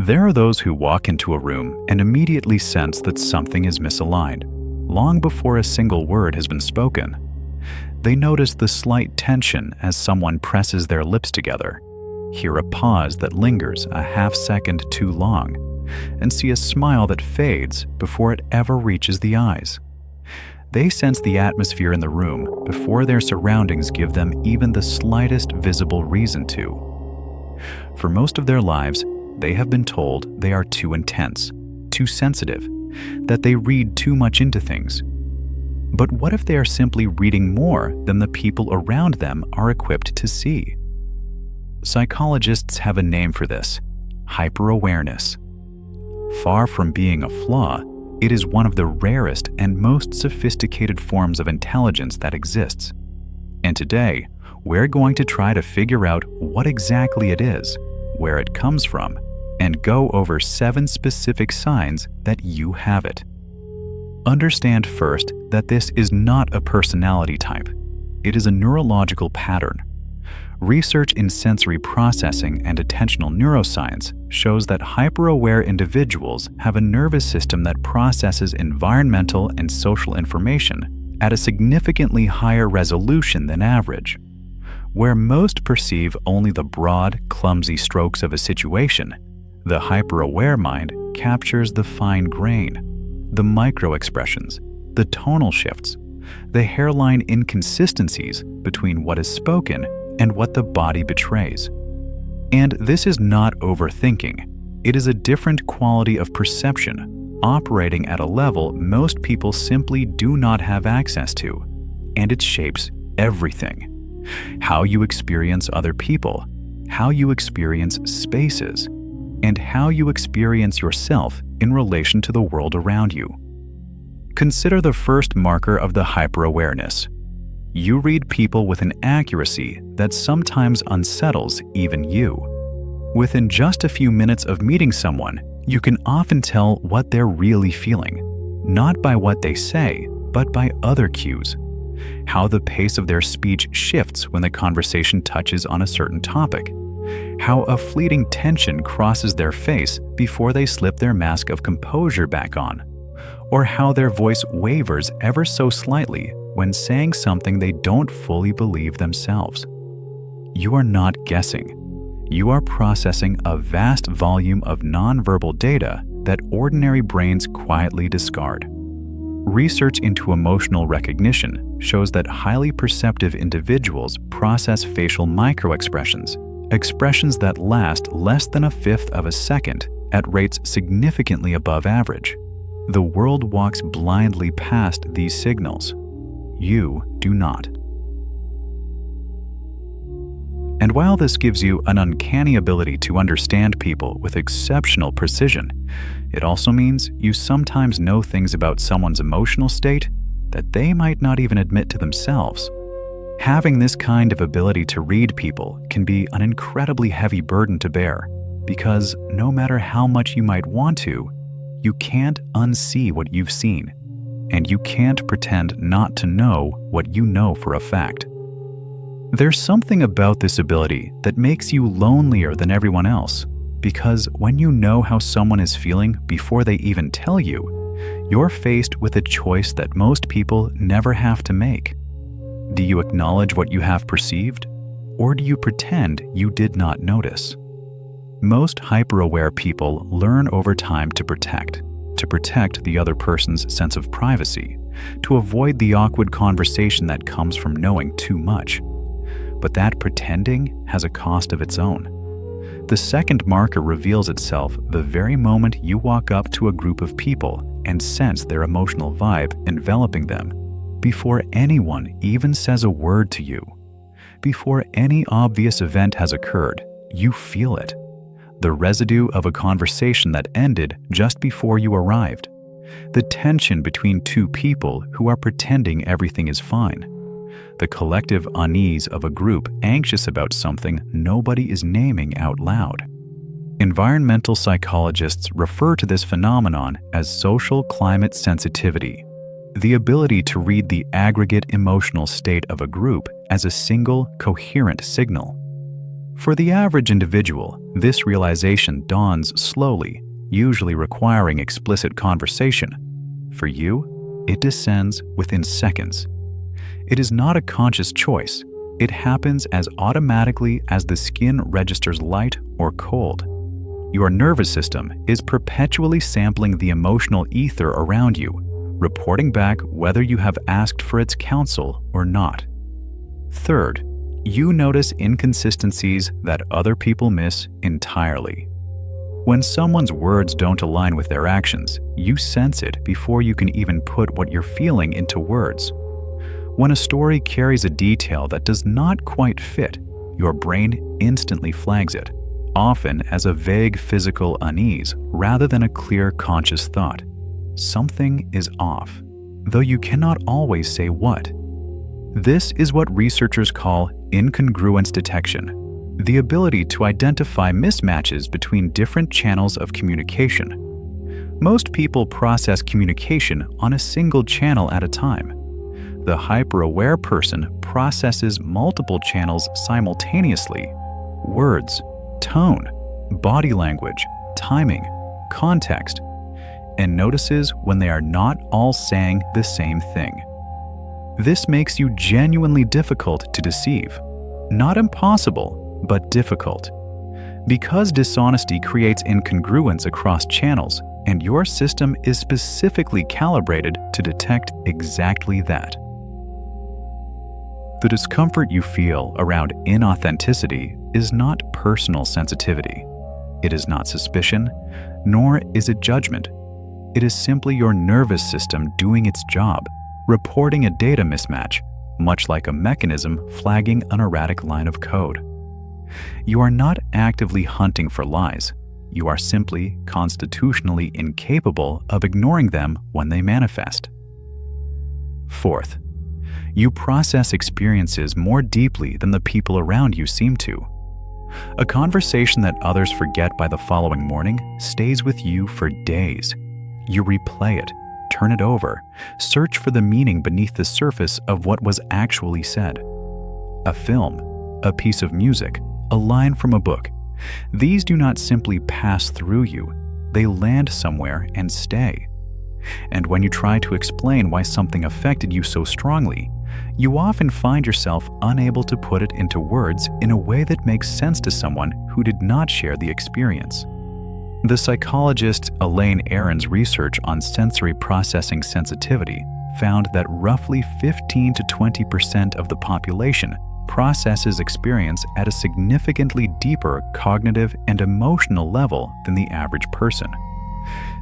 There are those who walk into a room and immediately sense that something is misaligned, long before a single word has been spoken. They notice the slight tension as someone presses their lips together, hear a pause that lingers a half second too long, and see a smile that fades before it ever reaches the eyes. They sense the atmosphere in the room before their surroundings give them even the slightest visible reason to. For most of their lives, they have been told they are too intense, too sensitive, that they read too much into things. But what if they are simply reading more than the people around them are equipped to see? Psychologists have a name for this: hyperawareness. Far from being a flaw, it is one of the rarest and most sophisticated forms of intelligence that exists. And today, we're going to try to figure out what exactly it is, where it comes from, and go over 7 specific signs that you have it. Understand first that this is not a personality type. It is a neurological pattern. Research in sensory processing and attentional neuroscience shows that hyperaware individuals have a nervous system that processes environmental and social information at a significantly higher resolution than average. Where most perceive only the broad, clumsy strokes of a situation, the hyperaware mind captures the fine grain, the micro-expressions, the tonal shifts, the hairline inconsistencies between what is spoken and what the body betrays. And this is not overthinking. It is a different quality of perception, operating at a level most people simply do not have access to, and it shapes everything. How you experience other people, how you experience spaces, and how you experience yourself in relation to the world around you. Consider the first marker of the hyperawareness. You read people with an accuracy that sometimes unsettles even you. Within just a few minutes of meeting someone, you can often tell what they're really feeling, not by what they say, but by other cues. How the pace of their speech shifts when the conversation touches on a certain topic. How a fleeting tension crosses their face before they slip their mask of composure back on. Or how their voice wavers ever so slightly when saying something they don't fully believe themselves. You are not guessing. You are processing a vast volume of nonverbal data that ordinary brains quietly discard. Research into emotional recognition shows that highly perceptive individuals process facial microexpressions, expressions that last less than 1/5 of a second at rates significantly above average. The world walks blindly past these signals. You do not. And while this gives you an uncanny ability to understand people with exceptional precision, it also means you sometimes know things about someone's emotional state that they might not even admit to themselves. Having this kind of ability to read people can be an incredibly heavy burden to bear, because no matter how much you might want to, you can't unsee what you've seen, and you can't pretend not to know what you know for a fact. There's something about this ability that makes you lonelier than everyone else, because when you know how someone is feeling before they even tell you, you're faced with a choice that most people never have to make. Do you acknowledge what you have perceived, or do you pretend you did not notice? Most hyperaware people learn over time to protect the other person's sense of privacy, to avoid the awkward conversation that comes from knowing too much. But that pretending has a cost of its own. The second marker reveals itself the very moment you walk up to a group of people and sense their emotional vibe enveloping them, before anyone even says a word to you. Before any obvious event has occurred, you feel it. The residue of a conversation that ended just before you arrived. The tension between two people who are pretending everything is fine. The collective unease of a group anxious about something nobody is naming out loud. Environmental psychologists refer to this phenomenon as social climate sensitivity, the ability to read the aggregate emotional state of a group as a single, coherent signal. For the average individual, This realization dawns slowly, usually requiring explicit conversation. For you, it descends within seconds. It is not a conscious choice. It happens as automatically as the skin registers light or cold. Your nervous system is perpetually sampling the emotional ether around you, reporting back whether you have asked for its counsel or not. Third, you notice inconsistencies that other people miss entirely. When someone's words don't align with their actions, you sense it before you can even put what you're feeling into words. When a story carries a detail that does not quite fit, your brain instantly flags it, often as a vague physical unease rather than a clear conscious thought. Something is off, though you cannot always say what. This is what researchers call incongruence detection, the ability to identify mismatches between different channels of communication. Most people process communication on a single channel at a time. The hyper-aware person processes multiple channels simultaneously: words, tone, body language, timing, context, and notices when they are not all saying the same thing. This makes you genuinely difficult to deceive. Not impossible, but difficult. Because dishonesty creates incongruence across channels, and your system is specifically calibrated to detect exactly that. The discomfort you feel around inauthenticity is not personal sensitivity. It is not suspicion, nor is it judgment. It is simply your nervous system doing its job, reporting a data mismatch, much like a mechanism flagging an erratic line of code. You are not actively hunting for lies. You are simply constitutionally incapable of ignoring them when they manifest. Fourth, you process experiences more deeply than the people around you seem to. A conversation that others forget by the following morning stays with you for days. You replay it, turn it over, search for the meaning beneath the surface of what was actually said. A film, a piece of music, a line from a book. These do not simply pass through you, they land somewhere and stay. And when you try to explain why something affected you so strongly, you often find yourself unable to put it into words in a way that makes sense to someone who did not share the experience. The psychologist Elaine Aron's research on sensory processing sensitivity found that roughly 15 to 20% of the population processes experience at a significantly deeper cognitive and emotional level than the average person.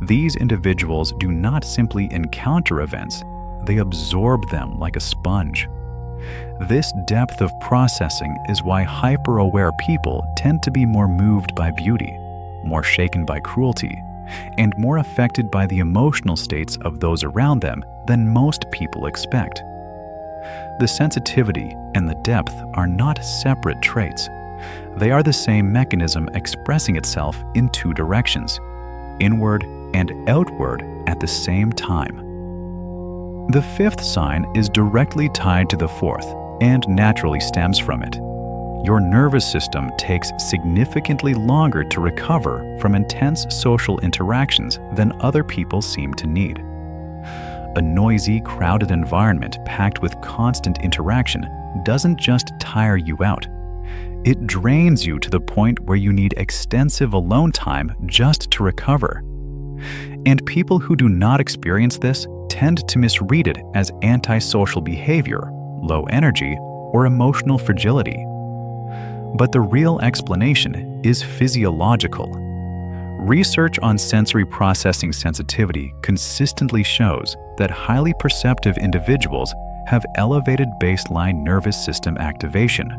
These individuals do not simply encounter events, they absorb them like a sponge. This depth of processing is why hyper-aware people tend to be more moved by beauty, more shaken by cruelty, and more affected by the emotional states of those around them than most people expect. The sensitivity and the depth are not separate traits. They are the same mechanism expressing itself in two directions, inward and outward at the same time. The fifth sign is directly tied to the fourth and naturally stems from it. Your nervous system takes significantly longer to recover from intense social interactions than other people seem to need. A noisy, crowded environment packed with constant interaction doesn't just tire you out. It drains you to the point where you need extensive alone time just to recover. And people who do not experience this tend to misread it as antisocial behavior, low energy, or emotional fragility. But the real explanation is physiological. Research on sensory processing sensitivity consistently shows that highly perceptive individuals have elevated baseline nervous system activation.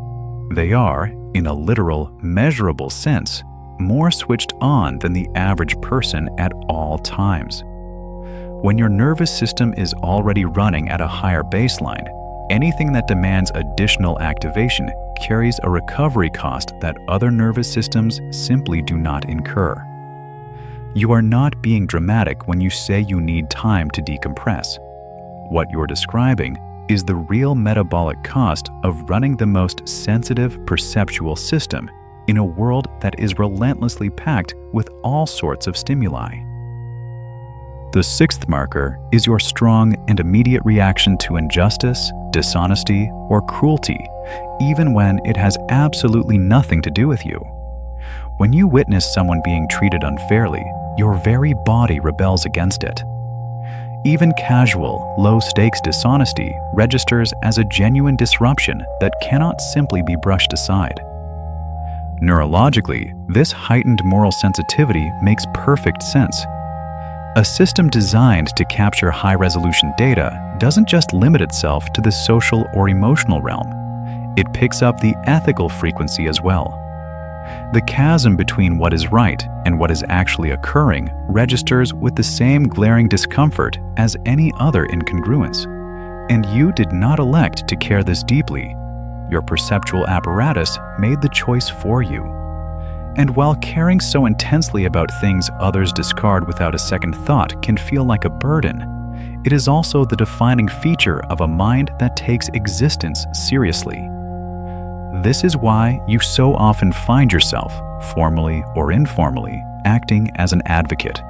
They are, in a literal, measurable sense, more switched on than the average person at all times. When your nervous system is already running at a higher baseline, anything that demands additional activation carries a recovery cost that other nervous systems simply do not incur. You are not being dramatic when you say you need time to decompress. What you're describing is the real metabolic cost of running the most sensitive perceptual system in a world that is relentlessly packed with all sorts of stimuli. The sixth marker is your strong and immediate reaction to injustice, dishonesty, or cruelty, even when it has absolutely nothing to do with you. When you witness someone being treated unfairly, your very body rebels against it. Even casual, low-stakes dishonesty registers as a genuine disruption that cannot simply be brushed aside. Neurologically, this heightened moral sensitivity makes perfect sense. A system designed to capture high-resolution data doesn't just limit itself to the social or emotional realm. It picks up the ethical frequency as well. The chasm between what is right and what is actually occurring registers with the same glaring discomfort as any other incongruence. And you did not elect to care this deeply. Your perceptual apparatus made the choice for you. And while caring so intensely about things others discard without a second thought can feel like a burden, it is also the defining feature of a mind that takes existence seriously. This is why you so often find yourself, formally or informally, acting as an advocate.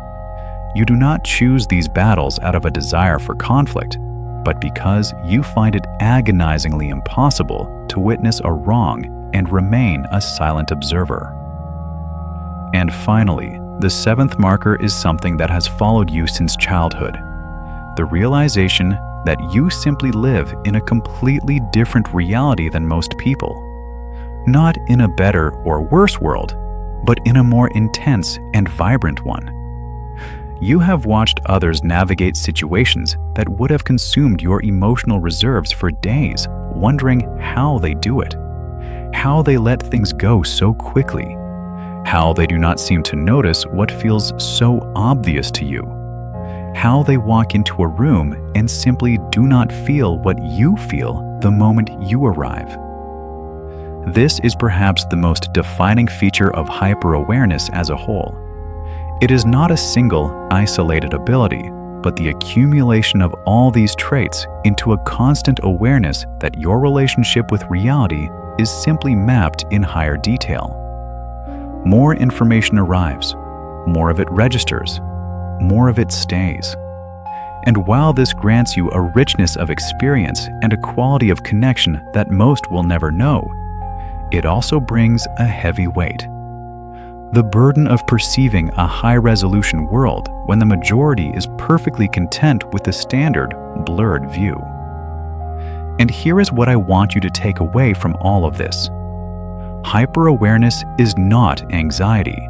You do not choose these battles out of a desire for conflict, but because you find it agonizingly impossible to witness a wrong and remain a silent observer. And finally, the seventh marker is something that has followed you since childhood. The realization that you simply live in a completely different reality than most people. Not in a better or worse world, but in a more intense and vibrant one. You have watched others navigate situations that would have consumed your emotional reserves for days, wondering how they do it, how they let things go so quickly, how they do not seem to notice what feels so obvious to you, how they walk into a room and simply do not feel what you feel the moment you arrive. This is perhaps the most defining feature of hyper-awareness as a whole. It is not a single, isolated ability, but the accumulation of all these traits into a constant awareness that your relationship with reality is simply mapped in higher detail. More information arrives, more of it registers, more of it stays. And while this grants you a richness of experience and a quality of connection that most will never know, it also brings a heavy weight. The burden of perceiving a high-resolution world when the majority is perfectly content with the standard, blurred view. And here is what I want you to take away from all of this. Hyper-awareness is not anxiety.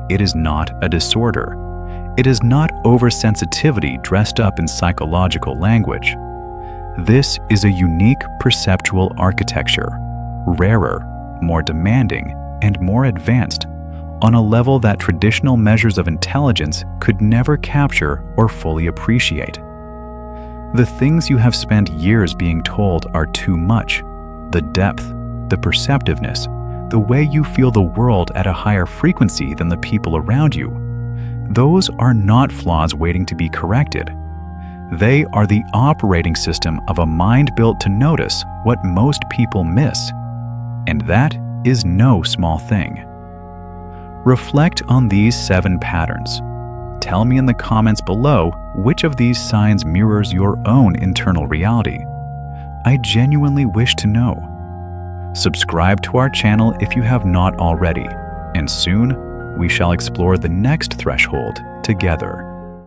It is not a disorder. It is not oversensitivity dressed up in psychological language. This is a unique perceptual architecture, rarer, more demanding, and more advanced, on a level that traditional measures of intelligence could never capture or fully appreciate. The things you have spent years being told are too much, the depth, the perceptiveness, the way you feel the world at a higher frequency than the people around you, those are not flaws waiting to be corrected. They are the operating system of a mind built to notice what most people miss. And that is no small thing. Reflect on these 7 patterns. Tell me in the comments below which of these signs mirrors your own internal reality. I genuinely wish to know. Subscribe to our channel if you have not already, and soon we shall explore the next threshold together.